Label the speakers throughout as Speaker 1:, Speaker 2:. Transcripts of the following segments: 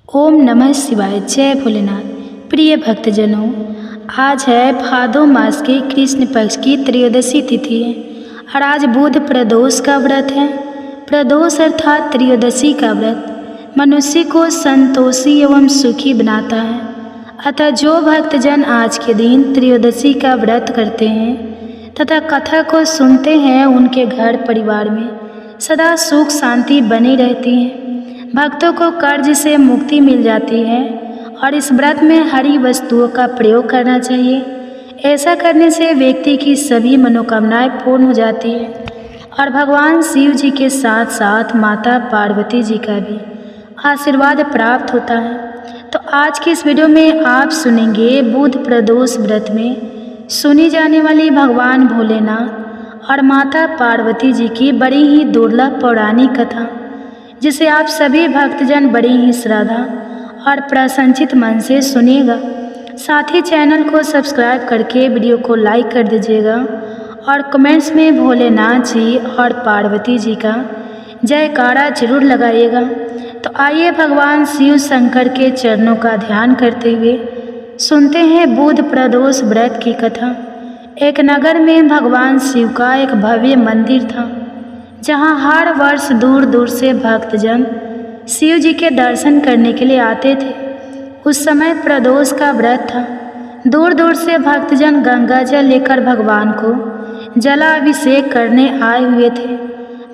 Speaker 1: ओम नमः शिवाय। जय भोलेनाथ। प्रिय भक्तजनों, आज है भादो मास के कृष्ण पक्ष की त्रयोदशी तिथि है और आज बुध प्रदोष का व्रत है। प्रदोष अर्थात त्रयोदशी का व्रत मनुष्य को संतोषी एवं सुखी बनाता है। अतः जो भक्तजन आज के दिन त्रयोदशी का व्रत करते हैं तथा कथा को सुनते हैं, उनके घर परिवार में सदा सुख शांति बनी रहती है। भक्तों को कर्ज से मुक्ति मिल जाती है और इस व्रत में हरी वस्तुओं का प्रयोग करना चाहिए। ऐसा करने से व्यक्ति की सभी मनोकामनाएं पूर्ण हो जाती है और भगवान शिव जी के साथ साथ माता पार्वती जी का भी आशीर्वाद प्राप्त होता है। तो आज की इस वीडियो में आप सुनेंगे बुध प्रदोष व्रत में सुनी जाने वाली भगवान भोलेनाथ और माता पार्वती जी की बड़ी ही दुर्लभ पौराणिक कथा, जिसे आप सभी भक्तजन बड़ी ही श्रद्धा और प्रसन्नचित मन से सुनिएगा। साथ ही चैनल को सब्सक्राइब करके वीडियो को लाइक कर दीजिएगा और कमेंट्स में भोलेनाथ जी और पार्वती जी का जयकारा जरूर लगाइएगा। तो आइए भगवान शिव शंकर के चरणों का ध्यान करते हुए सुनते हैं बुध प्रदोष व्रत की कथा। एक नगर में भगवान शिव का एक भव्य मंदिर था, जहाँ हर वर्ष दूर दूर से भक्तजन शिव जी के दर्शन करने के लिए आते थे। उस समय प्रदोष का व्रत था। दूर दूर से भक्तजन गंगा जल लेकर भगवान को जलाभिषेक करने आए हुए थे।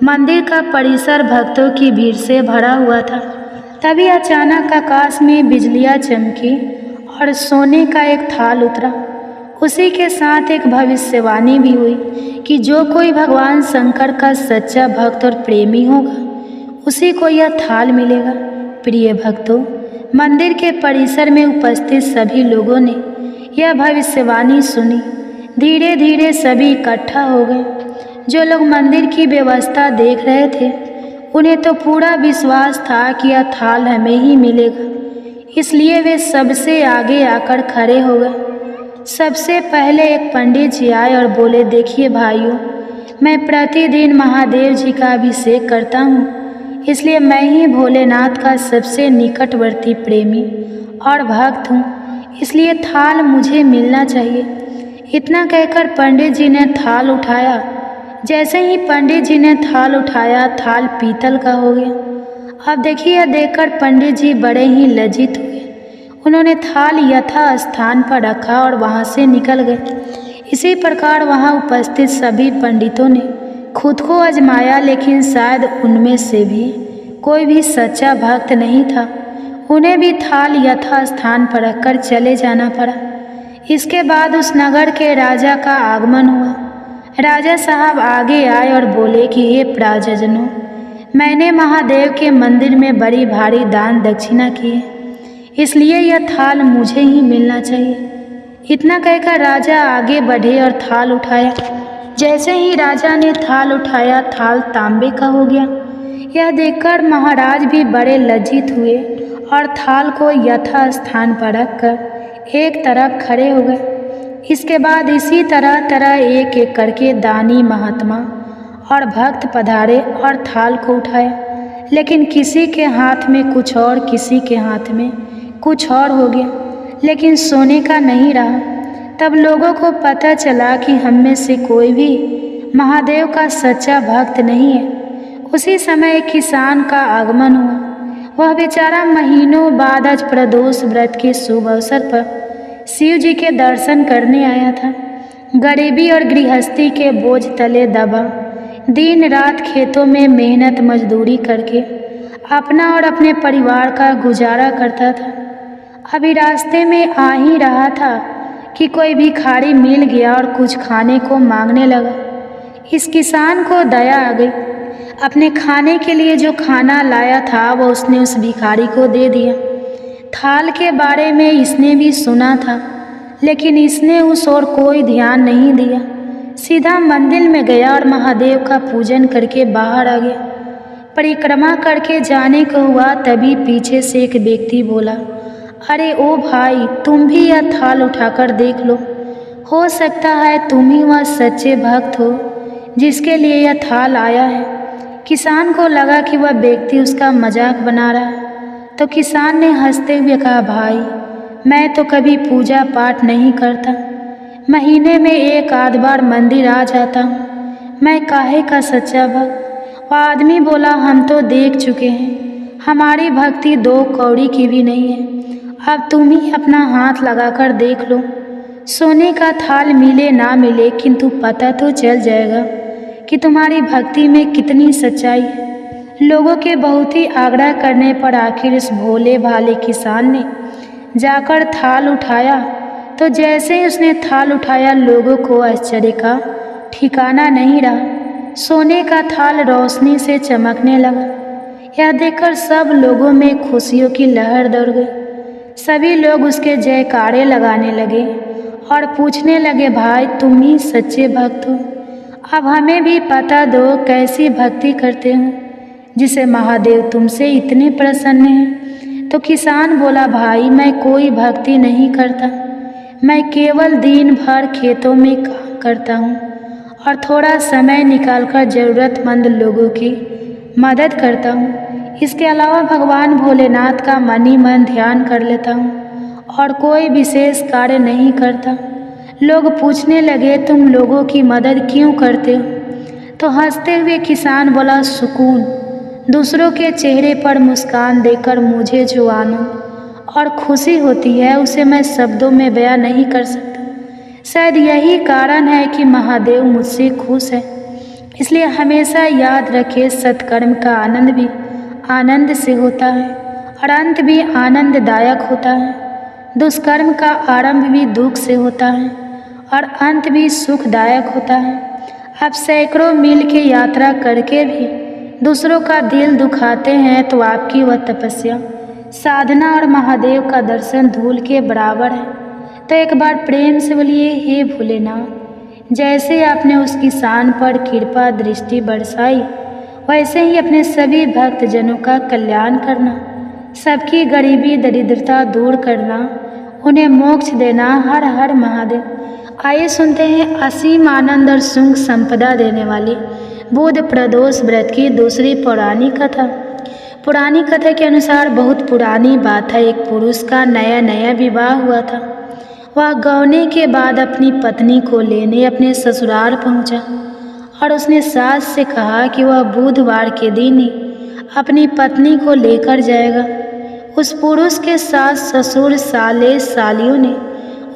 Speaker 1: मंदिर का परिसर भक्तों की भीड़ से भरा हुआ था। तभी अचानक आकाश में बिजलियां चमकी और सोने का एक थाल उतरा। उसी के साथ एक भविष्यवाणी भी हुई कि जो कोई भगवान शंकर का सच्चा भक्त और प्रेमी होगा, उसी को यह थाल मिलेगा। प्रिय भक्तों, मंदिर के परिसर में उपस्थित सभी लोगों ने यह भविष्यवाणी सुनी। धीरे धीरे सभी इकट्ठा हो गए। जो लोग मंदिर की व्यवस्था देख रहे थे, उन्हें तो पूरा विश्वास था कि यह थाल हमें ही मिलेगा, इसलिए वे सबसे आगे आकर खड़े हो गए। सबसे पहले एक पंडित जी आए और बोले, देखिए भाइयों, मैं प्रतिदिन महादेव जी का अभिषेक करता हूँ, इसलिए मैं ही भोलेनाथ का सबसे निकटवर्ती प्रेमी और भक्त हूँ, इसलिए थाल मुझे मिलना चाहिए। इतना कहकर पंडित जी ने थाल उठाया। जैसे ही पंडित जी ने थाल उठाया, थाल पीतल का हो गया। अब देखिए, यह देखकर पंडित जी बड़े ही लज्जित हुए। उन्होंने थाल यथा स्थान पर रखा और वहाँ से निकल गए। इसी प्रकार वहाँ उपस्थित सभी पंडितों ने खुद को आजमाया, लेकिन शायद उनमें से भी कोई भी सच्चा भक्त नहीं था। उन्हें भी थाल यथा स्थान पर रखकर चले जाना पड़ा। इसके बाद उस नगर के राजा का आगमन हुआ। राजा साहब आगे आए और बोले कि हे प्रजाजनों, मैंने महादेव के मंदिर में बड़ी भारी दान दक्षिणा की है, इसलिए यह थाल मुझे ही मिलना चाहिए। इतना कहकर राजा आगे बढ़े और थाल उठाया। जैसे ही राजा ने थाल उठाया, थाल तांबे का हो गया। यह देखकर महाराज भी बड़े लज्जित हुए और थाल को यथा स्थान पर रखकर एक तरफ खड़े हो गए। इसके बाद इसी तरह एक एक करके दानी, महात्मा और भक्त पधारे और थाल को उठाया, लेकिन किसी के हाथ में कुछ और, किसी के हाथ में कुछ और हो गया, लेकिन सोने का नहीं रहा। तब लोगों को पता चला कि हम में से कोई भी महादेव का सच्चा भक्त नहीं है। उसी समय एक किसान का आगमन हुआ। वह बेचारा महीनों बाद आज प्रदोष व्रत के शुभ अवसर पर शिव जी के दर्शन करने आया था। गरीबी और गृहस्थी के बोझ तले दबा दिन रात खेतों में मेहनत मजदूरी करके अपना और अपने परिवार का गुजारा करता था। अभी रास्ते में आ ही रहा था कि कोई भिखारी मिल गया और कुछ खाने को मांगने लगा। इस किसान को दया आ गई। अपने खाने के लिए जो खाना लाया था, वो उसने उस भिखारी को दे दिया। थाल के बारे में इसने भी सुना था, लेकिन इसने उस ओर कोई ध्यान नहीं दिया। सीधा मंदिर में गया और महादेव का पूजन करके बाहर आ गया। परिक्रमा करके जाने को हुआ, तभी पीछे से एक व्यक्ति बोला, अरे ओ भाई, तुम भी यह थाल उठाकर देख लो, हो सकता है तुम ही वह सच्चे भक्त हो जिसके लिए यह थाल आया है। किसान को लगा कि वह व्यक्ति उसका मजाक बना रहा है, तो किसान ने हंसते हुए कहा, भाई मैं तो कभी पूजा पाठ नहीं करता, महीने में एक आध बार मंदिर आ जाता हूँ, मैं काहे का सच्चा भक्त। वह आदमी बोला, हम तो देख चुके हैं, हमारी भक्ति 2 कौड़ी की भी नहीं है, अब तुम ही अपना हाथ लगाकर देख लो। सोने का थाल मिले ना मिले, किंतु पता तो चल जाएगा कि तुम्हारी भक्ति में कितनी सच्चाई है। लोगों के बहुत ही आग्रह करने पर आखिर इस भोले भाले किसान ने जाकर थाल उठाया। तो जैसे ही उसने थाल उठाया, लोगों को आश्चर्य का ठिकाना नहीं रहा। सोने का थाल रोशनी से चमकने लगा। यह देखकर सब लोगों में खुशियों की लहर दौड़ गई। सभी लोग उसके जयकारे लगाने लगे और पूछने लगे, भाई तुम ही सच्चे भक्त हो, अब हमें भी पता दो कैसी भक्ति करते हो जिसे महादेव तुमसे इतने प्रसन्न हैं। तो किसान बोला, भाई मैं कोई भक्ति नहीं करता, मैं केवल दिन भर खेतों में काम करता हूँ और थोड़ा समय निकालकर ज़रूरतमंद लोगों की मदद करता हूँ। इसके अलावा भगवान भोलेनाथ का मन ही मन ध्यान कर लेता हूँ और कोई विशेष कार्य नहीं करता। लोग पूछने लगे, तुम लोगों की मदद क्यों करते हो? तो हंसते हुए किसान बोला, सुकून, दूसरों के चेहरे पर मुस्कान देखकर मुझे जो आनंद और खुशी होती है उसे मैं शब्दों में बयां नहीं कर सकता। शायद यही कारण है कि महादेव मुझसे खुश है। इसलिए हमेशा याद रखे, सत्कर्म का आनंद भी आनंद से होता है और अंत भी आनंददायक होता है। दुष्कर्म का आरंभ भी दुख से होता है और अंत भी सुखदायक होता है। आप सैकड़ों मील की यात्रा करके भी दूसरों का दिल दुखाते हैं तो आपकी वह तपस्या, साधना और महादेव का दर्शन धूल के बराबर है। तो एक बार प्रेम से बोलिए, हे भोलेनाथ, जैसे आपने उस किसान पर कृपा दृष्टि बरसाई, वैसे ही अपने सभी भक्तजनों का कल्याण करना, सबकी गरीबी दरिद्रता दूर करना, उन्हें मोक्ष देना। हर हर महादेव। आइए सुनते हैं असीम आनंद और सुख संपदा देने वाली बुध प्रदोष व्रत की दूसरी पौराणिक कथा। पुरानी कथा के अनुसार बहुत पुरानी बात है, एक पुरुष का नया नया विवाह हुआ था। वह गौने के बाद अपनी पत्नी को लेने अपने ससुराल पहुंचा और उसने सास से कहा कि वह बुधवार के दिन ही अपनी पत्नी को लेकर जाएगा। उस पुरुष के सास ससुर साले सालियों ने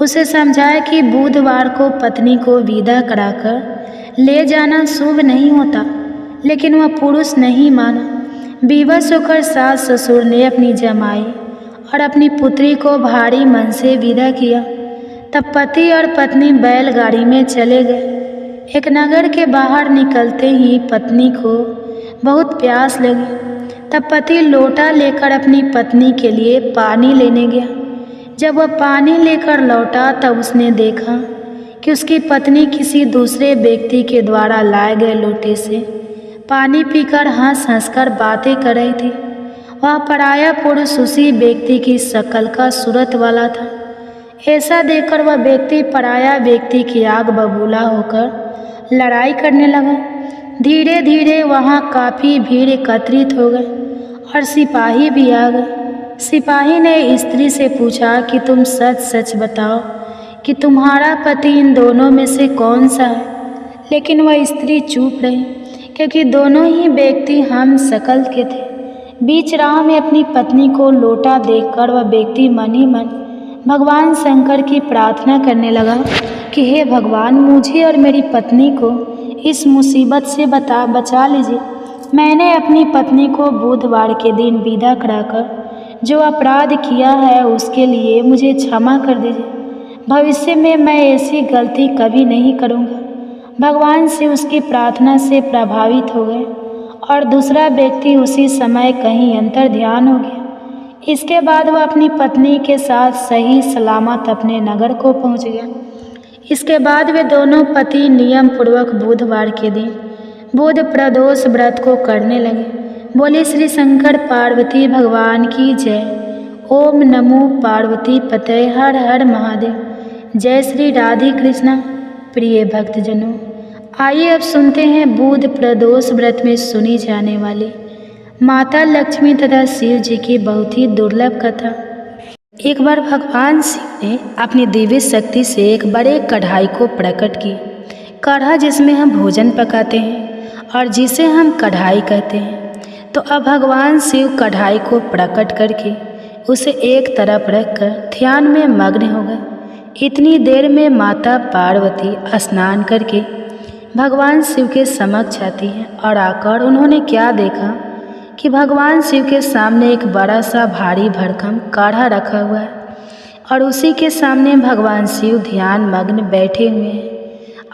Speaker 1: उसे समझाया कि बुधवार को पत्नी को विदा कराकर ले जाना शुभ नहीं होता, लेकिन वह पुरुष नहीं माना। विवश होकर सास ससुर ने अपनी जमाई और अपनी पुत्री को भारी मन से विदा किया। तब पति और पत्नी बैलगाड़ी में चले गए। एक नगर के बाहर निकलते ही पत्नी को बहुत प्यास लगी। तब पति लोटा लेकर अपनी पत्नी के लिए पानी लेने गया। जब वह पानी लेकर लौटा तब उसने देखा कि उसकी पत्नी किसी दूसरे व्यक्ति के द्वारा लाए गए लोटे से पानी पीकर हंस हंसकर बातें कर रही थी। वह पराया पुरुष उसी व्यक्ति की शक्ल का सूरत वाला था। ऐसा देखकर वह व्यक्ति पराया व्यक्ति की आग बबूला होकर लड़ाई करने लगा। धीरे धीरे वहाँ काफ़ी भीड़ एकत्रित हो गई और सिपाही भी आ गए। सिपाही ने स्त्री से पूछा कि तुम सच सच बताओ कि तुम्हारा पति इन दोनों में से कौन सा है। लेकिन वह स्त्री चुप रही, क्योंकि दोनों ही व्यक्ति हम शक्ल के थे। बीच राह में अपनी पत्नी को लोटा देखकर वह व्यक्ति मन ही मन भगवान शंकर की प्रार्थना करने लगा कि हे भगवान, मुझे और मेरी पत्नी को इस मुसीबत से बचा लीजिए। मैंने अपनी पत्नी को बुधवार के दिन विदा कराकर जो अपराध किया है उसके लिए मुझे क्षमा कर दीजिए। भविष्य में मैं ऐसी गलती कभी नहीं करूँगा। भगवान से उसकी प्रार्थना से प्रभावित हो गए और दूसरा व्यक्ति उसी समय कहीं अंतर ध्यान हो गया। इसके बाद वह अपनी पत्नी के साथ सही सलामत अपने नगर को पहुंच गया। इसके बाद वे दोनों पति नियम पूर्वक बुधवार के दिन बुध प्रदोष व्रत को करने लगे। बोले श्री शंकर पार्वती भगवान की जय। ओम नमो पार्वती पते, हर हर महादेव। जय श्री राधे कृष्णा। प्रिय भक्तजनों, आइए अब सुनते हैं बुध प्रदोष व्रत में सुनी जाने वाली माता लक्ष्मी तथा शिव जी की बहुत ही दुर्लभ कथा। एक बार भगवान शिव ने अपनी दिव्य शक्ति से एक बड़े कढ़ाई को प्रकट की। कढ़ा जिसमें हम भोजन पकाते हैं और जिसे हम कढ़ाई कहते हैं। तो अब भगवान शिव कढ़ाई को प्रकट करके उसे एक तरफ रखकर ध्यान में मग्न हो गए। इतनी देर में माता पार्वती स्नान करके भगवान शिव के समक्ष आती हैं और आकर उन्होंने क्या देखा कि भगवान शिव के सामने एक बड़ा सा भारी भरकम काढ़ा रखा हुआ है और उसी के सामने भगवान शिव ध्यान मग्न बैठे हुए हैं।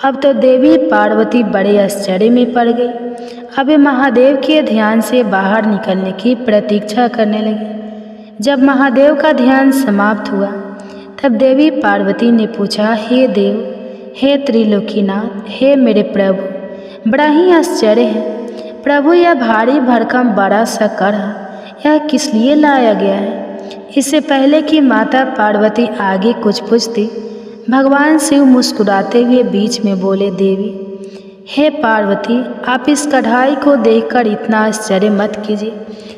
Speaker 1: अब तो देवी पार्वती बड़े आश्चर्य में पड़ गई। अब वे महादेव के ध्यान से बाहर निकलने की प्रतीक्षा करने लगी। जब महादेव का ध्यान समाप्त हुआ तब देवी पार्वती ने पूछा, हे देव, हे त्रिलोकीनाथ, हे मेरे प्रभु, बड़ा ही आश्चर्य है प्रभु, यह भारी भरकम बड़ा सा कढ़ा यह किस लिए लाया गया है। इससे पहले कि माता पार्वती आगे कुछ पूछती, भगवान शिव मुस्कुराते हुए बीच में बोले, देवी, हे पार्वती, आप इस कढ़ाई को देखकर इतना आश्चर्य मत कीजिए,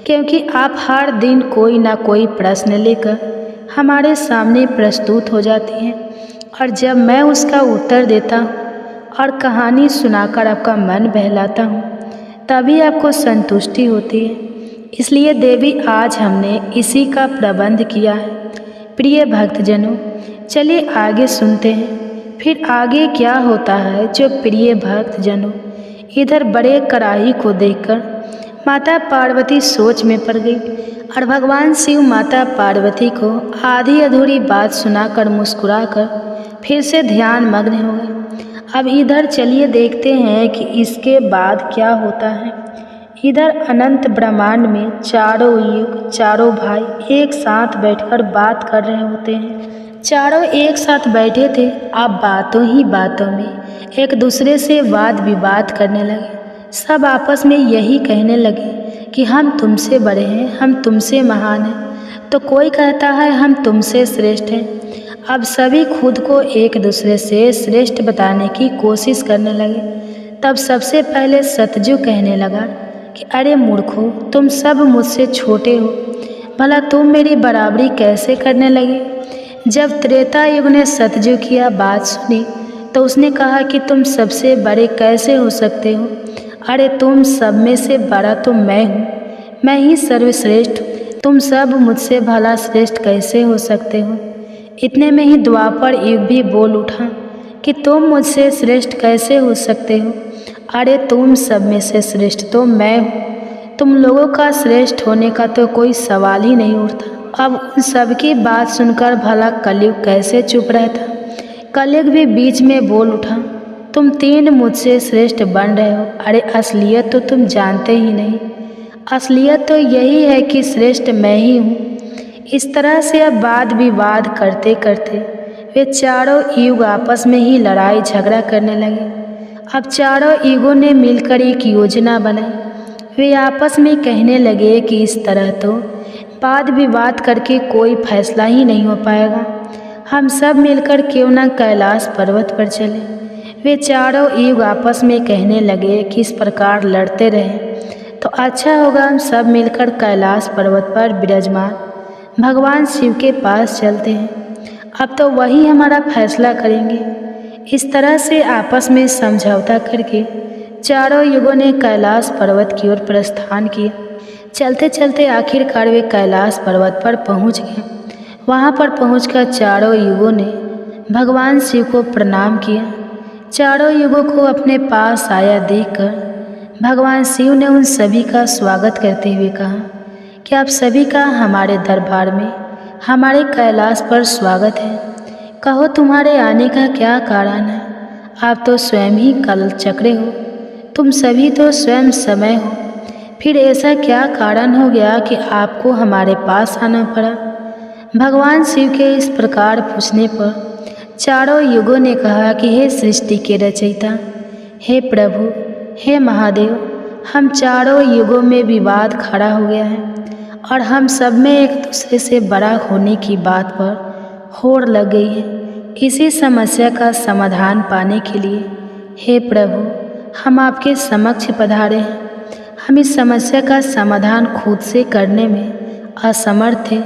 Speaker 1: क्योंकि आप हर दिन कोई ना कोई प्रश्न लेकर हमारे सामने प्रस्तुत हो जाती हैं और जब मैं उसका उत्तर देता हूँ और कहानी सुनाकर आपका मन बहलाता हूँ तभी आपको संतुष्टि होती है। इसलिए देवी, आज हमने इसी का प्रबंध किया है। प्रिय भक्तजनों, चलिए आगे सुनते हैं फिर आगे क्या होता है। जो प्रिय भक्तजनों, इधर बड़े कढ़ाई को देखकर माता पार्वती सोच में पड़ गई और भगवान शिव माता पार्वती को आधी अधूरी बात सुनाकर मुस्कुराकर फिर से ध्यान मग्न हो गए। अब इधर चलिए देखते हैं कि इसके बाद क्या होता है। इधर अनंत ब्रह्मांड में चारों युग, चारों भाई एक साथ बैठकर बात कर रहे होते हैं। चारों एक साथ बैठे थे। अब बातों ही बातों में एक दूसरे से वाद विवाद करने लगे। सब आपस में यही कहने लगे कि हम तुमसे बड़े हैं, हम तुमसे महान हैं। तो कोई कहता है हम तुमसे श्रेष्ठ हैं। अब सभी खुद को एक दूसरे से श्रेष्ठ बताने की कोशिश करने लगे। तब सबसे पहले सतजु कहने लगा कि अरे मूर्खों, तुम सब मुझसे छोटे हो, भला तुम मेरी बराबरी कैसे करने लगे। जब त्रेता युग ने सतजु की बात सुनी तो उसने कहा कि तुम सबसे बड़े कैसे हो सकते हो। अरे तुम सब में से बड़ा तो मैं हूँ, मैं ही सर्वश्रेष्ठ। तुम सब मुझसे भला श्रेष्ठ कैसे हो सकते हो। इतने में ही द्वापर युग भी बोल उठा कि तुम मुझसे श्रेष्ठ कैसे हो सकते हो। अरे तुम सब में से श्रेष्ठ तो मैं हूँ, तुम लोगों का श्रेष्ठ होने का तो कोई सवाल ही नहीं उठता। अब उन सब की बात सुनकर भला कलयुग कैसे चुप रहता। कलयुग भी बीच में बोल उठा, तुम तीन मुझसे श्रेष्ठ बन रहे हो। अरे असलियत तो तुम जानते ही नहीं, असलियत तो यही है कि श्रेष्ठ मैं ही हूँ। इस तरह से अब वाद विवाद करते करते वे चारों युग आपस में ही लड़ाई झगड़ा करने लगे। अब चारों युगों ने मिलकर एक योजना बनाई। वे आपस में कहने लगे कि इस तरह तो वाद विवाद करके कोई फैसला ही नहीं हो पाएगा। हम सब मिलकर क्यों न कैलाश पर्वत पर चले। वे चारों युग आपस में कहने लगे कि इस प्रकार लड़ते रहें तो अच्छा होगा, हम सब मिलकर कैलाश पर्वत पर विराजमान भगवान शिव के पास चलते हैं। अब तो वही हमारा फैसला करेंगे। इस तरह से आपस में समझौता करके चारों युगों ने कैलाश पर्वत की ओर प्रस्थान किया। चलते चलते आखिरकार वे कैलाश पर्वत पर पहुंच गए। वहां पर पहुंचकर चारों युगों ने भगवान शिव को प्रणाम किया। चारों युगों को अपने पास आया देखकर भगवान शिव ने उन सभी का स्वागत करते हुए कहा कि आप सभी का हमारे दरबार में, हमारे कैलाश पर स्वागत है। कहो तुम्हारे आने का क्या कारण है। आप तो स्वयं ही कल चक्रे हो, तुम सभी तो स्वयं समय हो। फिर ऐसा क्या कारण हो गया कि आपको हमारे पास आना पड़ा। भगवान शिव के इस प्रकार पूछने पर चारों युगों ने कहा कि हे सृष्टि के रचयिता, हे प्रभु, हे महादेव, हम चारों युगों में विवाद खड़ा हो गया है और हम सब में एक दूसरे से बड़ा होने की बात पर होड़ लग गई है। इसी समस्या का समाधान पाने के लिए हे प्रभु, हम आपके समक्ष पधारे हैं। हम इस समस्या का समाधान खुद से करने में असमर्थ थे।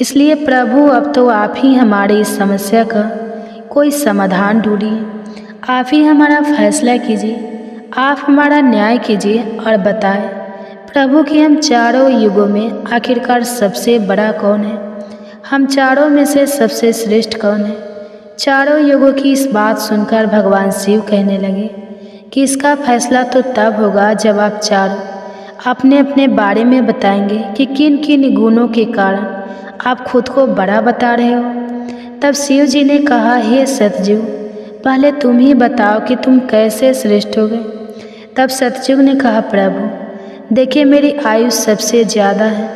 Speaker 1: इसलिए प्रभु अब तो आप ही हमारी इस समस्या का कोई समाधान ढूंढिए। आप ही हमारा फैसला कीजिए, आप हमारा न्याय कीजिए और बताएं प्रभु कि हम चारों युगों में आखिरकार सबसे बड़ा कौन है, हम चारों में से सबसे श्रेष्ठ कौन है। चारों युगों की इस बात सुनकर भगवान शिव कहने लगे कि इसका फैसला तो तब होगा जब आप चारों अपने अपने बारे में बताएंगे कि किन किन गुणों के कारण आप खुद को बड़ा बता रहे हो। तब शिव जी ने कहा, हे सतयुग, पहले तुम ही बताओ कि तुम कैसे श्रेष्ठ हो गए। तब सतयुग ने कहा, प्रभु देखिए, मेरी आयु सबसे ज़्यादा है,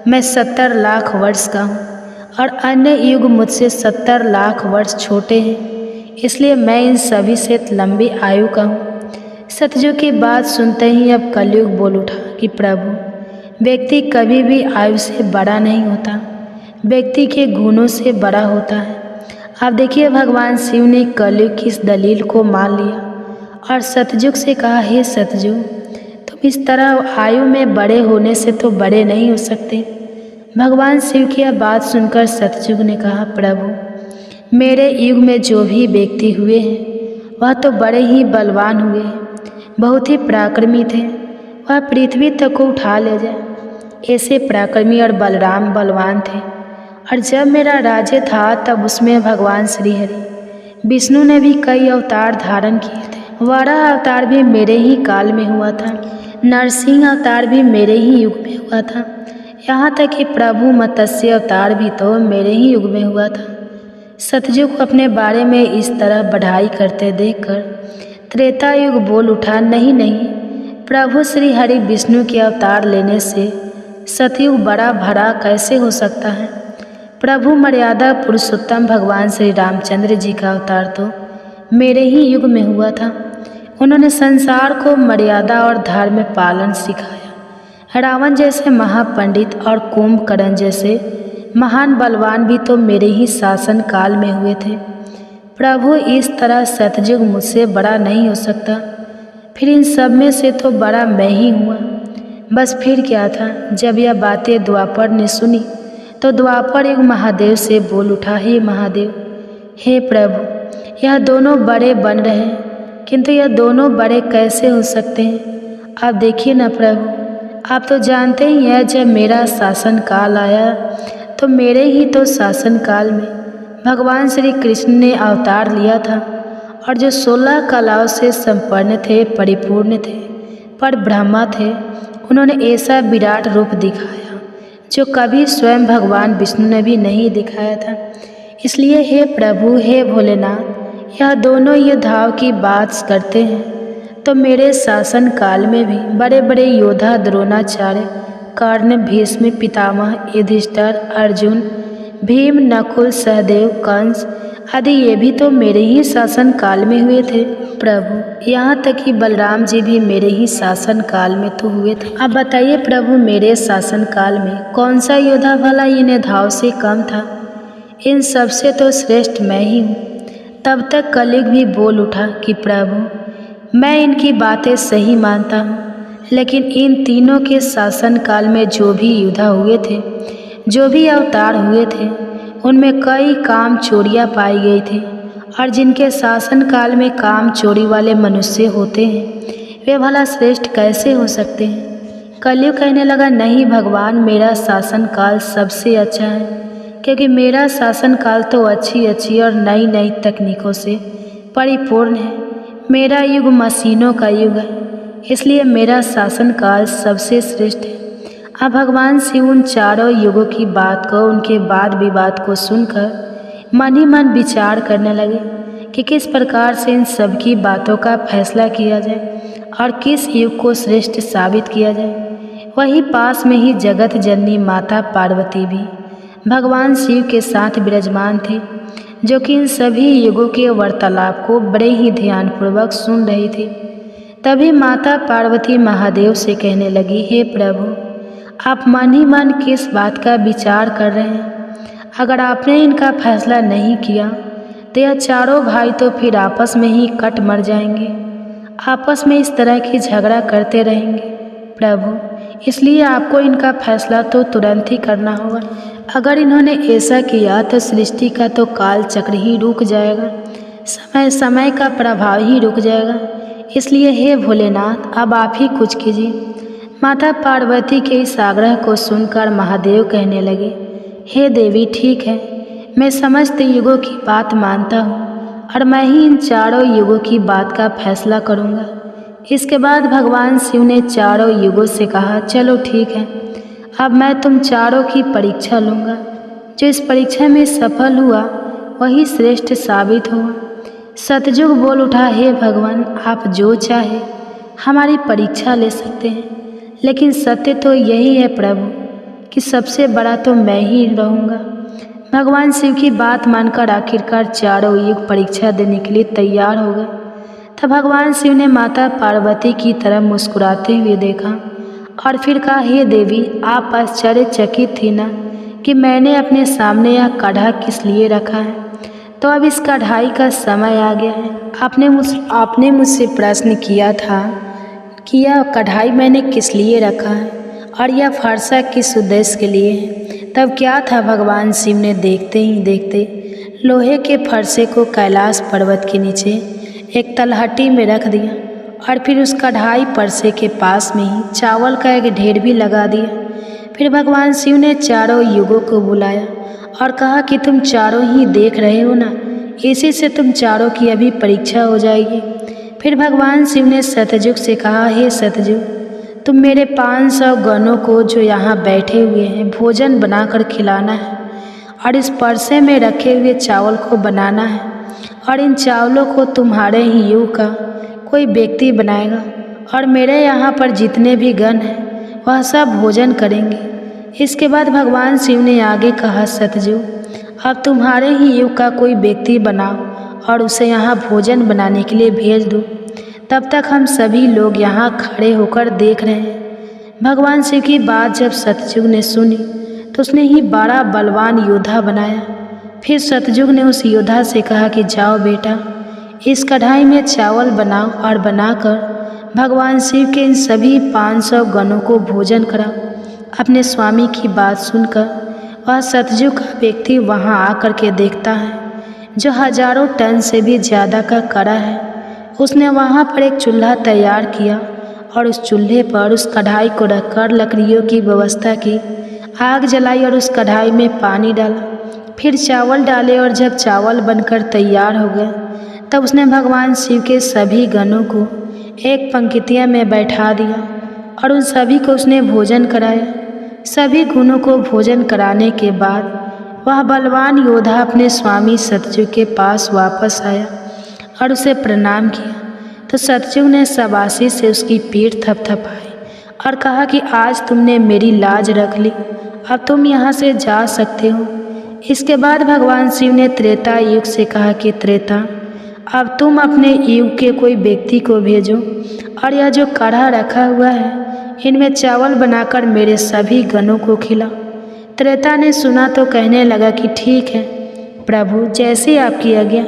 Speaker 1: मैं 70 लाख वर्ष का हूँ और अन्य युग मुझसे 70 लाख वर्ष छोटे हैं, इसलिए मैं इन सभी से लंबी आयु का हूँ। सतयुग की बात सुनते ही अब कलयुग बोल उठा कि प्रभु, व्यक्ति कभी भी आयु से बड़ा नहीं होता, व्यक्ति के गुणों से बड़ा होता है। आप देखिए, भगवान शिव ने कलयुग की इस दलील को मान लिया और सतयुग से कहा, हे सतयुग, तुम इस तरह आयु में बड़े होने से तो बड़े नहीं हो सकते। भगवान शिव की यह बात सुनकर सतयुग ने कहा, प्रभु मेरे युग में जो भी व्यक्ति हुए हैं वह तो बड़े ही बलवान हुए हैं, बहुत ही पराक्रमी थे, वह पृथ्वी तक को उठा ले जाए, ऐसे पराक्रमी और बलराम बलवान थे। और जब मेरा राज्य था तब उसमें भगवान श्री हरि विष्णु ने भी कई अवतार धारण किए थे। वराह अवतार भी मेरे ही काल में हुआ था, नरसिंह अवतार भी मेरे ही युग में हुआ था, यहाँ तक कि प्रभु मत्स्य अवतार भी तो मेरे ही युग में हुआ था। सतयुग को अपने बारे में इस तरह बढ़ाई करते देखकर त्रेता युग बोल उठा, नहीं नहीं, प्रभु श्री हरि विष्णु के अवतार लेने से सतयुग बड़ा भरा कैसे हो सकता है। प्रभु मर्यादा पुरुषोत्तम भगवान श्री रामचंद्र जी का अवतार तो मेरे ही युग में हुआ था। उन्होंने संसार को मर्यादा और धर्म पालन सिखाया। रावण जैसे महापंडित और कुंभकर्ण जैसे महान बलवान भी तो मेरे ही शासन काल में हुए थे। प्रभु इस तरह सतयुग मुझसे बड़ा नहीं हो सकता, फिर इन सब में से तो बड़ा मैं ही हुआ। बस फिर क्या था। जब यह बातें द्वापर ने सुनी तो द्वापर युग महादेव से बोल उठा, हे महादेव, हे प्रभु, यह दोनों बड़े बन रहे हैं, किंतु यह दोनों बड़े कैसे हो सकते हैं। आप देखिए ना प्रभु, आप तो जानते ही हैं जब मेरा शासन काल आया तो मेरे ही तो शासन काल में भगवान श्री कृष्ण ने अवतार लिया था और जो 16 कलाओं से संपन्न थे, परिपूर्ण थे, पर ब्रह्मा थे, उन्होंने ऐसा विराट रूप दिखाया जो कभी स्वयं भगवान विष्णु ने भी नहीं दिखाया था। इसलिए हे प्रभु, हे भोलेनाथ, यह दोनों योद्धाओं की बात करते हैं तो मेरे शासन काल में भी बड़े बड़े योद्धा द्रोणाचार्य, कर्ण, भीष्म, पितामह, युधिष्ठिर, अर्जुन, भीम, नकुल, सहदेव, कंस आदि ये भी तो मेरे ही शासन काल में हुए थे। प्रभु यहाँ तक कि बलराम जी भी मेरे ही शासन काल में तो हुए थे। अब बताइए प्रभु, मेरे शासन काल में कौन सा योद्धा भला इन योद्धाओं से कम था। इन सबसे तो श्रेष्ठ मैं ही हूँ। तब तक कलयुग भी बोल उठा कि प्रभु, मैं इनकी बातें सही मानता हूँ, लेकिन इन तीनों के शासन काल में जो भी योद्धा हुए थे, जो भी अवतार हुए थे, उनमें कई काम चोरियाँ पाई गई थी और जिनके शासन काल में काम चोरी वाले मनुष्य होते हैं वे भला श्रेष्ठ कैसे हो सकते हैं। कलयुग कहने लगा, नहीं भगवान, मेरा शासन काल सबसे अच्छा है, क्योंकि मेरा शासन काल तो अच्छी अच्छी और नई नई तकनीकों से परिपूर्ण है। मेरा युग मशीनों का युग है, इसलिए मेरा शासन काल सबसे श्रेष्ठ है। अब भगवान शिव उन चारों युगों की बात को, उनके वाद विवाद को सुनकर मन ही मन विचार करने लगे कि किस प्रकार से इन सब की बातों का फैसला किया जाए और किस युग को श्रेष्ठ साबित किया जाए। वहीं पास में ही जगत जननी माता पार्वती भी भगवान शिव के साथ विराजमान थे, जो कि इन सभी युगों के वार्तालाप को बड़े ही ध्यानपूर्वक सुन रही थी। तभी माता पार्वती महादेव से कहने लगी, हे प्रभु, आप मन ही मन किस बात का विचार कर रहे हैं। अगर आपने इनका फैसला नहीं किया तो यह चारों भाई तो फिर आपस में ही कट मर जाएंगे, आपस में इस तरह की झगड़ा करते रहेंगे। प्रभु, इसलिए आपको इनका फैसला तो तुरंत ही करना होगा। अगर इन्होंने ऐसा किया तो सृष्टि का तो काल चक्र ही रुक जाएगा, समय का प्रभाव ही रुक जाएगा। इसलिए हे भोलेनाथ, अब आप ही कुछ कीजिए। माता पार्वती के इस आग्रह को सुनकर महादेव कहने लगे, हे देवी, ठीक है, मैं समस्त युगों की बात मानता हूँ और मैं ही इन चारों युगों की बात का फैसला करूँगा। इसके बाद भगवान शिव ने चारों युगों से कहा, चलो ठीक है, अब मैं तुम चारों की परीक्षा लूँगा। जो इस परीक्षा में सफल हुआ वही श्रेष्ठ साबित हुआ। सतयुग बोल उठा, हे भगवान, आप जो चाहे हमारी परीक्षा ले सकते हैं, लेकिन सत्य तो यही है प्रभु कि सबसे बड़ा तो मैं ही रहूँगा। भगवान शिव की बात मानकर आखिरकार चारों युग परीक्षा देने के लिए तैयार हो गए। तब भगवान शिव ने माता पार्वती की तरफ मुस्कुराते हुए देखा और फिर कहा, हे देवी, आप आश्चर्यचकित थी ना कि मैंने अपने सामने यह कढ़ा किस लिए रखा है। तो अब इस कढ़ाई का समय आ गया है। आपने मुझसे प्रश्न किया था कि यह कढ़ाई मैंने किस लिए रखा है और यह फरसा किस उद्देश्य के लिए है। तब क्या था, भगवान शिव ने देखते ही देखते लोहे के फरसे को कैलाश पर्वत के नीचे एक तलहटी में रख दिया और फिर उस कढ़ाई फरसे के पास में ही चावल का एक ढेर भी लगा दिया। फिर भगवान शिव ने चारों युगों को बुलाया और कहा कि तुम चारों ही देख रहे हो ना, इसी से तुम चारों की अभी परीक्षा हो जाएगी। फिर भगवान शिव ने सतयुग से कहा, हे सतयुग, तुम मेरे 500 गणों को जो यहाँ बैठे हुए हैं भोजन बनाकर खिलाना है और इस परसे में रखे हुए चावल को बनाना है और इन चावलों को तुम्हारे ही युग का कोई व्यक्ति बनाएगा और मेरे यहाँ पर जितने भी गण हैं वह सब भोजन करेंगे। इसके बाद भगवान शिव ने आगे कहा, सतयुग, अब तुम्हारे ही युग का कोई व्यक्ति बनाओ और उसे यहाँ भोजन बनाने के लिए भेज दो। तब तक हम सभी लोग यहाँ खड़े होकर देख रहे हैं। भगवान शिव की बात जब सतयुग ने सुनी तो उसने ही बड़ा बलवान योद्धा बनाया। फिर सतयुग ने उस योद्धा से कहा कि जाओ बेटा, इस कढ़ाई में चावल बनाओ और बनाकर भगवान शिव के इन सभी 500 गणों को भोजन कराओ। अपने स्वामी की बात सुनकर वह सतयुग का व्यक्ति वहाँ आकर के देखता है जो हजारों टन से भी ज़्यादा का कड़ा है। उसने वहाँ पर एक चूल्हा तैयार किया और उस चूल्हे पर उस कढ़ाई को रखकर लकड़ियों की व्यवस्था की, आग जलाई और उस कढ़ाई में पानी डाला, फिर चावल डाले और जब चावल बनकर तैयार हो गए तब उसने भगवान शिव के सभी गणों को एक पंक्तियाँ में बैठा दिया और उन सभी को उसने भोजन कराया। सभी गुणों को भोजन कराने के बाद वह बलवान योद्धा अपने स्वामी सतयुग के पास वापस आया और उसे प्रणाम किया। तो सतयुग ने शाबाशी से उसकी पीठ थपथपाई और कहा कि आज तुमने मेरी लाज रख ली, अब तुम यहाँ से जा सकते हो। इसके बाद भगवान शिव ने त्रेता युग से कहा कि त्रेता, अब तुम अपने युग के कोई व्यक्ति को भेजो और यह जो कढ़ा रखा हुआ है इनमें चावल बनाकर मेरे सभी गणों को खिलाओ। त्रेता ने सुना तो कहने लगा कि ठीक है प्रभु, जैसी आपकी आज्ञा।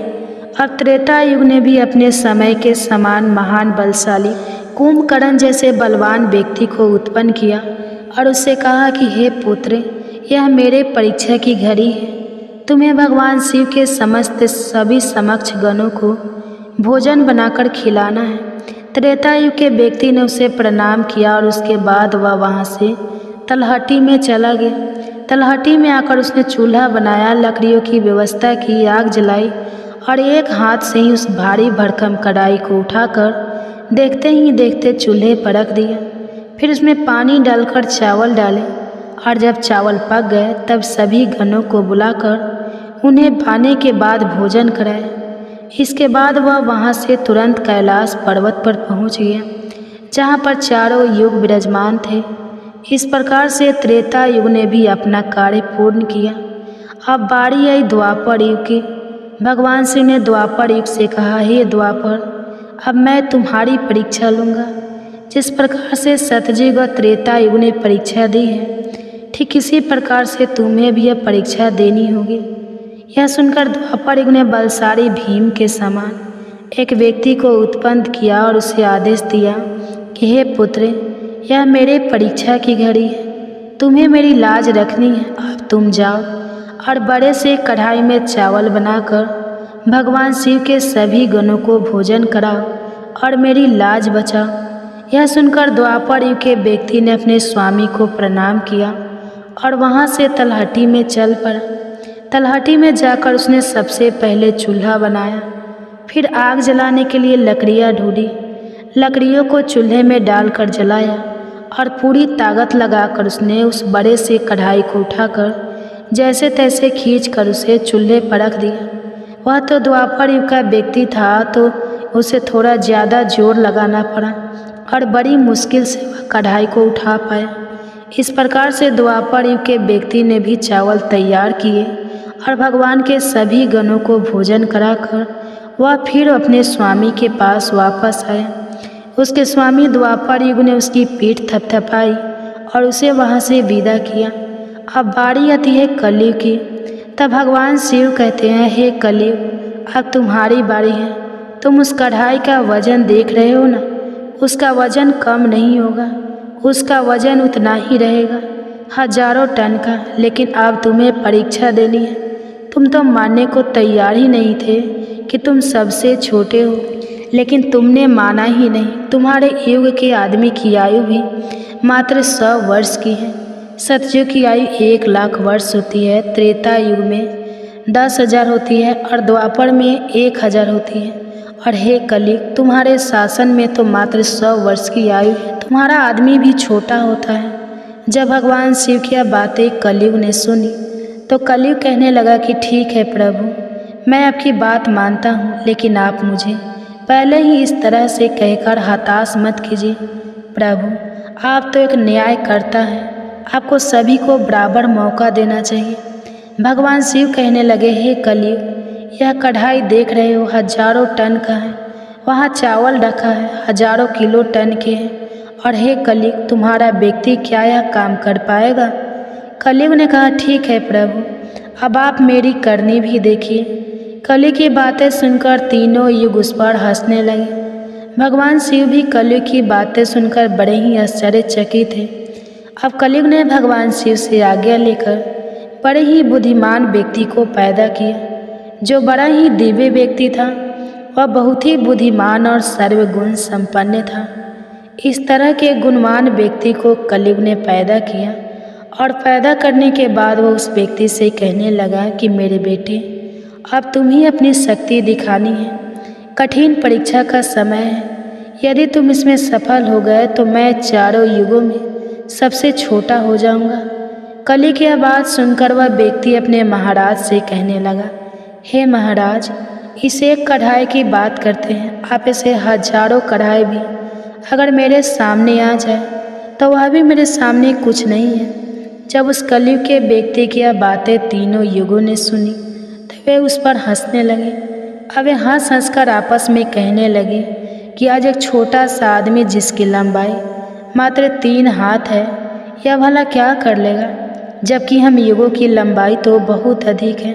Speaker 1: अब त्रेता युग ने भी अपने समय के समान महान बलशाली कुंभकर्ण जैसे बलवान व्यक्ति को उत्पन्न किया और उससे कहा कि हे पुत्र, यह मेरे परीक्षा की घड़ी है। तुम्हें भगवान शिव के समस्त सभी समक्ष गणों को भोजन बनाकर खिलाना है। त्रेता युग के व्यक्ति ने उसे प्रणाम किया और उसके बाद वह वहाँ से तलहटी में चला गया। तलहटी में आकर उसने चूल्हा बनाया, लकड़ियों की व्यवस्था की, आग जलाई और एक हाथ से ही उस भारी भरकम कढ़ाई को उठाकर देखते ही देखते चूल्हे पर रख दिया। फिर उसमें पानी डालकर चावल डाले और जब चावल पक गए तब सभी गणों को बुलाकर उन्हें खाने के बाद भोजन कराया। इसके बाद वह वहाँ से तुरंत कैलाश पर्वत पर पहुँच गया जहाँ पर चारों युग विराजमान थे। इस प्रकार से त्रेता युग ने भी अपना कार्य पूर्ण किया। अब बारी आई द्वापर युग की। भगवान शिव ने द्वापर युग से कहा, हे द्वापर, अब मैं तुम्हारी परीक्षा लूँगा। जिस प्रकार से सतयुग और त्रेता युग ने परीक्षा दी है ठीक इसी प्रकार से तुम्हें भी यह परीक्षा देनी होगी। यह सुनकर द्वापर युग ने बलशाली भीम के समान एक व्यक्ति को उत्पन्न किया और उसे आदेश दिया कि हे पुत्र, यह मेरे परीक्षा की घड़ी है। तुम्हें मेरी लाज रखनी है। अब तुम जाओ और बड़े से कढ़ाई में चावल बनाकर भगवान शिव के सभी गणों को भोजन कराओ और मेरी लाज बचाओ। यह सुनकर द्वापर युग के व्यक्ति ने अपने स्वामी को प्रणाम किया और वहाँ से तलहटी में चल पड़ा। तलहटी में जाकर उसने सबसे पहले चूल्हा बनाया, फिर आग जलाने के लिए लकड़ियाँ ढूंढी। लकड़ियों को चूल्हे में डालकर जलाया और पूरी ताकत लगाकर उसने उस बड़े से कढ़ाई को उठाकर जैसे तैसे खींचकर उसे चूल्हे पर रख दिया। वह तो द्वापर युग का व्यक्ति था, तो उसे थोड़ा ज़्यादा जोर लगाना पड़ा और बड़ी मुश्किल से वह कढ़ाई को उठा पाया। इस प्रकार से द्वापर युग के व्यक्ति ने भी चावल तैयार किए और भगवान के सभी गणों को भोजन कराकर वह फिर अपने स्वामी के पास वापस आया। उसके स्वामी द्वापर युग ने उसकी पीठ थपथपाई और उसे वहाँ से विदा किया। अब बारी आती है कलयुग की। तब भगवान शिव कहते हैं, हे कलयुग, अब तुम्हारी बारी है। तुम उस कढ़ाई का वजन देख रहे हो ना, उसका वजन कम नहीं होगा, उसका वजन उतना ही रहेगा, हजारों टन का। लेकिन अब तुम्हें परीक्षा देनी है। तुम तो मानने को तैयार ही नहीं थे कि तुम सबसे छोटे हो, लेकिन तुमने माना ही नहीं। तुम्हारे युग के आदमी की आयु भी मात्र 100 वर्ष की है। सतयुग की आयु 1,00,000 वर्ष होती है, त्रेता युग में 10,000 होती है और द्वापर में 1,000 होती है। और हे कलयुग, तुम्हारे शासन में तो मात्र 100 वर्ष की आयु है। तुम्हारा आदमी भी छोटा होता है। जब भगवान शिव की बातें कलयुग ने सुनी तो कलयुग कहने लगा कि ठीक है प्रभु, मैं आपकी बात मानता हूँ, लेकिन आप मुझे पहले ही इस तरह से कहकर हताश मत कीजिए। प्रभु, आप तो एक न्यायकर्ता हैं, आपको सभी को बराबर मौका देना चाहिए। भगवान शिव कहने लगे, हे कलयुग, यह कढ़ाई देख रहे हो, हजारों टन का है। वहाँ चावल रखा है, हजारों किलो टन के हैं। और हे कलयुग, तुम्हारा व्यक्ति क्या यह काम कर पाएगा? कलयुग ने कहा, ठीक है प्रभु, अब आप मेरी करनी भी देखिए। कलयुग की बातें सुनकर तीनों युग उस पर हंसने लगे। भगवान शिव भी कलयुग की बातें सुनकर बड़े ही आश्चर्यचकित थे। अब कलयुग ने भगवान शिव से आज्ञा लेकर बड़े ही बुद्धिमान व्यक्ति को पैदा किया, जो बड़ा ही दिव्य व्यक्ति था। वह बहुत ही बुद्धिमान और सर्वगुण संपन्न था। इस तरह के गुणवान व्यक्ति को कलयुग ने पैदा किया और पैदा करने के बाद वो उस व्यक्ति से कहने लगा कि मेरे बेटे, अब तुम ही अपनी शक्ति दिखानी है। कठिन परीक्षा का समय है। यदि तुम इसमें सफल हो गए तो मैं चारों युगों में सबसे छोटा हो जाऊंगा। कलयुग की बात सुनकर वह व्यक्ति अपने महाराज से कहने लगा, हे महाराज, इस एक कढ़ाई की बात करते हैं, आप इसे हजारों कढ़ाई भी अगर मेरे सामने आ जाए तो वह भी मेरे सामने कुछ नहीं है। जब उस कलयुग के व्यक्ति की यह बातें तीनों युगों ने सुनी तो वे उस पर हंसने लगे। अब वे हंस हंस कर आपस में कहने लगे कि आज एक छोटा सा आदमी जिसकी लंबाई मात्र 3 हाथ है, यह भला क्या कर लेगा, जबकि हम युगों की लंबाई तो बहुत अधिक है।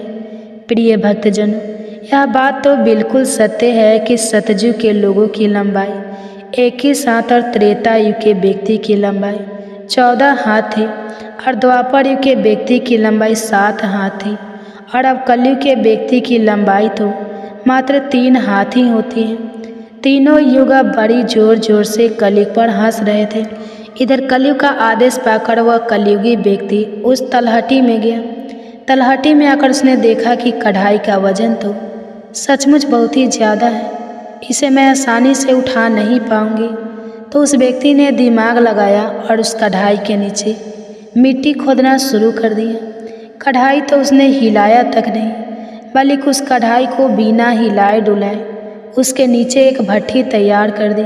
Speaker 1: प्रिय भक्तजनों, यह बात तो बिल्कुल सत्य है कि सतयुग के लोगों की लंबाई 21 हाथ और त्रेता युग के व्यक्ति की लंबाई 14 हाथ थी और द्वापर युग के व्यक्ति की लंबाई 7 हाथ थी। और अब कलयुग के व्यक्ति की लंबाई तो मात्र 3 हाथ ही होती है। तीनों युग अब बड़ी जोर जोर से कलयुग पर हंस रहे थे। इधर कलयुग का आदेश पाकर वह कलयुगी व्यक्ति उस तलहटी में गया। तलहटी में आकर उसने देखा कि कढ़ाई का वजन तो सचमुच बहुत ही ज़्यादा है, इसे मैं आसानी से उठा नहीं पाऊंगी। तो उस व्यक्ति ने दिमाग लगाया और उस कढ़ाई के नीचे मिट्टी खोदना शुरू कर दिया। कढ़ाई तो उसने हिलाया तक नहीं, बल्कि उस कढ़ाई को बिना हिलाए डुलाए उसके नीचे एक भट्ठी तैयार कर दी।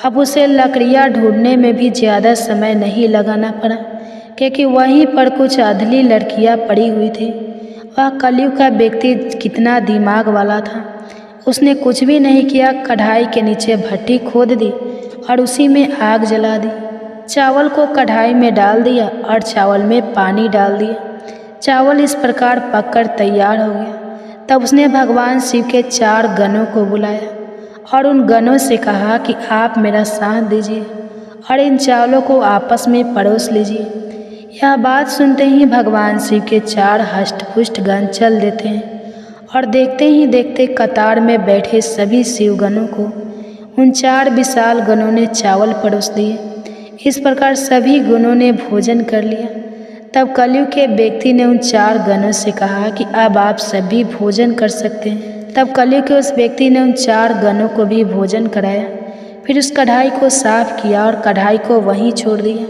Speaker 1: अब उसे लकड़ियाँ ढूंढने में भी ज़्यादा समय नहीं लगाना पड़ा, क्योंकि वहीं पर कुछ अधली लड़कियाँ पड़ी हुई थी। वह कलयुग का व्यक्ति कितना दिमाग वाला था, उसने कुछ भी नहीं किया, कढ़ाई के नीचे भट्ठी खोद दी और उसी में आग जला दी। चावल को कढ़ाई में डाल दिया और चावल में पानी डाल दिया। चावल इस प्रकार पककर तैयार हो गया। तब उसने भगवान शिव के 4 गणों को बुलाया और उन गणों से कहा कि आप मेरा साथ दीजिए और इन चावलों को आपस में परोस लीजिए। यह बात सुनते ही भगवान शिव के 4 हष्ट-पुष्ट गण चल देते हैं और देखते ही देखते कतार में बैठे सभी शिवगणों को उन 4 विशाल गणों ने चावल परोस दिए। इस प्रकार सभी गणों ने भोजन कर लिया। तब कलयुग के व्यक्ति ने उन 4 गणों से कहा कि अब आप सभी भोजन कर सकते हैं। तब कलयुग के उस व्यक्ति ने उन 4 गणों को भी भोजन कराया, फिर उस कढ़ाई को साफ किया और कढ़ाई को वहीं छोड़ दिया।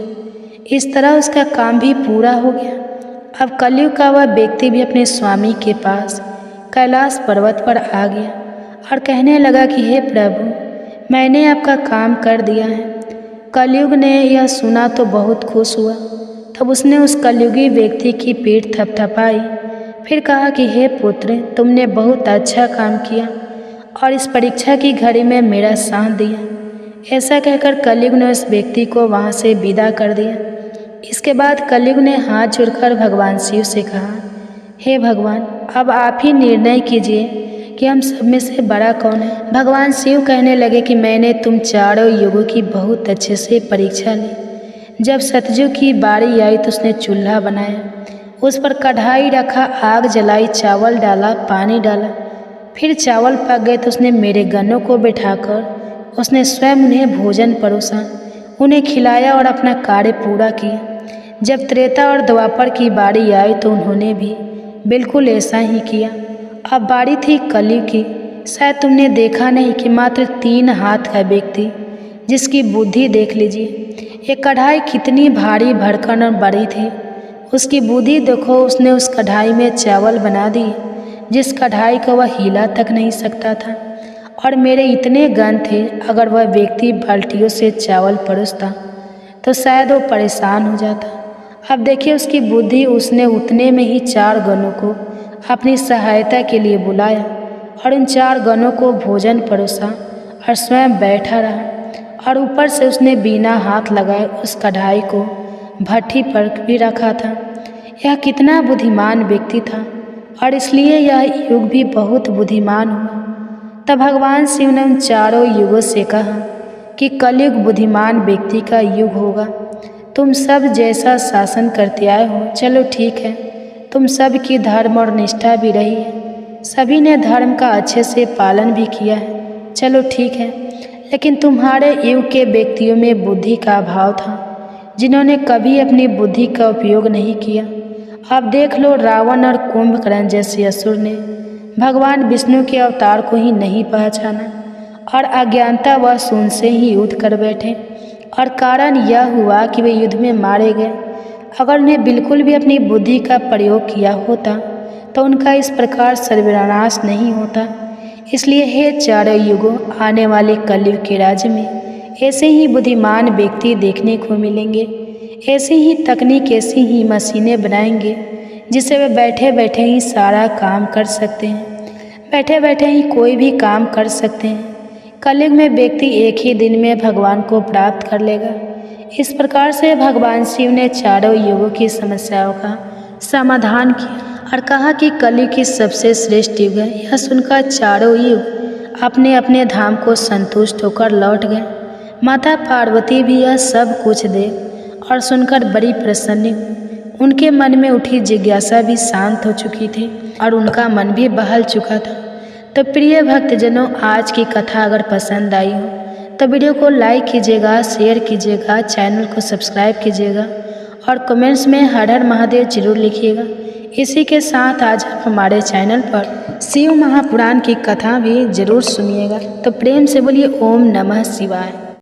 Speaker 1: इस तरह उसका काम भी पूरा हो गया। अब कलयुग का वह व्यक्ति भी अपने स्वामी के पास कैलाश पर्वत पर आ गया और कहने लगा कि हे प्रभु, मैंने आपका काम कर दिया है। कलयुग ने यह सुना तो बहुत खुश हुआ। तब उसने उस कलयुगी व्यक्ति की पीठ थपथपाई, फिर कहा कि हे पुत्र, तुमने बहुत अच्छा काम किया और इस परीक्षा की घड़ी में मेरा साथ दिया। ऐसा कहकर कलयुग ने उस व्यक्ति को वहाँ से विदा कर दिया। इसके बाद कलयुग ने हाथ जोड़कर भगवान शिव से कहा, हे भगवान, अब आप ही निर्णय कीजिए कि हम सब में से बड़ा कौन है। भगवान शिव कहने लगे कि मैंने तुम चारों युगों की बहुत अच्छे से परीक्षा ली। जब सतयुग की बारी आई तो उसने चूल्हा बनाया, उस पर कढ़ाई रखा, आग जलाई, चावल डाला, पानी डाला। फिर चावल पक गए तो उसने मेरे गणों को बिठाकर उसने स्वयं उन्हें भोजन परोसा, उन्हें खिलाया और अपना कार्य पूरा किया। जब त्रेता और द्वापर की बारी आई तो उन्होंने भी बिल्कुल ऐसा ही किया। अब बारी थी कलयुग की। शायद तुमने देखा नहीं कि मात्र 3 हाथ का व्यक्ति, जिसकी बुद्धि देख लीजिए, ये कढ़ाई कितनी भारी भरकम और बड़ी थी। उसकी बुद्धि देखो, उसने उस कढ़ाई में चावल बना दिए जिस कढ़ाई को वह हिला तक नहीं सकता था। और मेरे इतने गण थे, अगर वह व्यक्ति बाल्टियों से चावल परोसता तो शायद वो परेशान हो जाता। अब देखिए उसकी बुद्धि, उसने उतने में ही 4 गणों को अपनी सहायता के लिए बुलाया और उन 4 गणों को भोजन परोसा और स्वयं बैठा रहा। और ऊपर से उसने बिना हाथ लगाए उस कढ़ाई को भट्ठी पर भी रखा था। यह कितना बुद्धिमान व्यक्ति था और इसलिए यह युग भी बहुत बुद्धिमान हुआ। तब भगवान शिव ने उन चारों युगों से कहा कि कलयुग बुद्धिमान व्यक्ति का युग होगा। तुम सब जैसा शासन करते आए हो, चलो ठीक है, तुम सब की धर्म और निष्ठा भी रही है, सभी ने धर्म का अच्छे से पालन भी किया है, चलो ठीक है। लेकिन तुम्हारे युग के व्यक्तियों में बुद्धि का अभाव था, जिन्होंने कभी अपनी बुद्धि का उपयोग नहीं किया। अब देख लो, रावण और कुंभकर्ण जैसे असुर ने भगवान विष्णु के अवतार को ही नहीं पहचाना और अज्ञानतावश उनसे ही युद्ध कर बैठे। और कारण यह हुआ कि वे युद्ध में मारे गए। अगर उन्हें बिल्कुल भी अपनी बुद्धि का प्रयोग किया होता तो उनका इस प्रकार सर्वनाश नहीं होता। इसलिए हे चारों युगों, आने वाले कलयुग के राज्य में ऐसे ही बुद्धिमान व्यक्ति देखने को मिलेंगे। ऐसी ही तकनीक, ऐसी ही मशीनें बनाएंगे जिससे वे बैठे बैठे ही सारा काम कर सकते हैं, बैठे बैठे ही कोई भी काम कर सकते हैं। कलयुग में व्यक्ति एक ही दिन में भगवान को प्राप्त कर लेगा। इस प्रकार से भगवान शिव ने चारों युगों की समस्याओं का समाधान किया और कहा कि कलयुग की सबसे श्रेष्ठ युग है। यह सुनकर चारों युग अपने अपने धाम को संतुष्ट होकर लौट गए। माता पार्वती भी यह सब कुछ देख और सुनकर बड़ी प्रसन्न हुई। उनके मन में उठी जिज्ञासा भी शांत हो चुकी थी और उनका मन भी बहल चुका था। तो प्रिय भक्तजनों, आज की कथा अगर पसंद आई हो तो वीडियो को लाइक कीजिएगा, शेयर कीजिएगा, चैनल को सब्सक्राइब कीजिएगा और कमेंट्स में हर हर महादेव जरूर लिखिएगा। इसी के साथ आज आप हमारे चैनल पर शिव महापुराण की कथा भी जरूर सुनिएगा। तो प्रेम से बोलिए ओम नमः शिवाय।